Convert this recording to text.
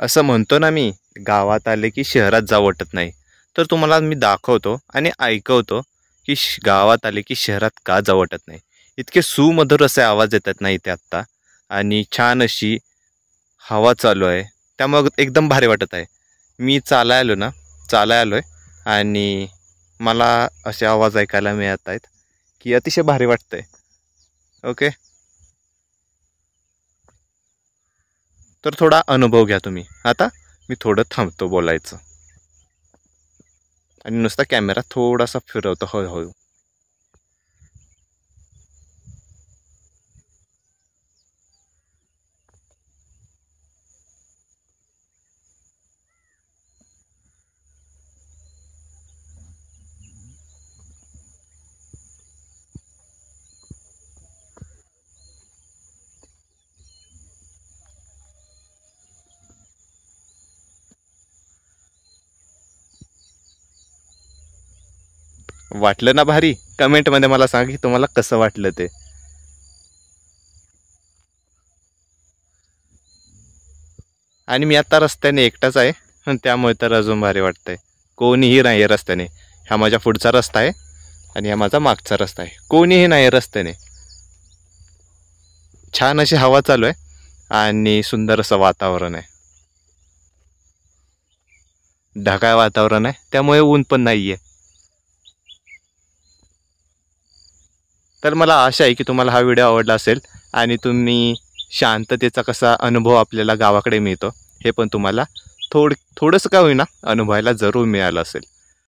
असं म्हणतो ना मी, गावात आले की शहरात जावं वाटत नाही. तर तुम्हाला मी दाखवतो आणि ऐकवतो की गावात आले की शहरात का जावं वाटत नाही. इतके सुमधुर असे आवाज येतात ना इथे आत्ता, आणि छान अशी हवा चालू आहे. त्यामुळे एकदम भारी वाटत आहे. मी चालाय आलोय आणि मला असे आवाज ऐकायला मिळत आहेत की अतिशय भारी वाटतंय. ओके, तर थोडा अनुभव घ्या तुम्ही. आता मी थोडं थांबतो बोलायचं आणि नुसता कॅमेरा थोडासा फिरवतो हळूहळू. वाटलं ना भारी? कमेंटमध्ये मला सांगा की तुम्हाला कसं वाटलं ते. आणि मी आता रस्त्याने एकटाच आहे आणि त्यामुळे तर अजून भारी वाटतंय. कोणीही नाही आहे रस्त्याने. हा माझ्या पुढचा रस्ता आहे आणि हा माझा मागचा रस्ता आहे. कोणीही नाही आहे रस्त्याने. छान अशी हवा चालू आहे आणि सुंदर असं वातावरण आहे. ढगाळ वातावरण आहे, त्यामुळे ऊन पण नाही आहे. तर मला आशा आहे की तुम्हाला हा व्हिडिओ आवडला असेल आणि तुम्ही शांततेचा कसा अनुभव आपल्याला गावाकडे मिळतो हे पण तुम्हाला थोडंसं का होईना अनुभवायला जरूर मिळालं असेल.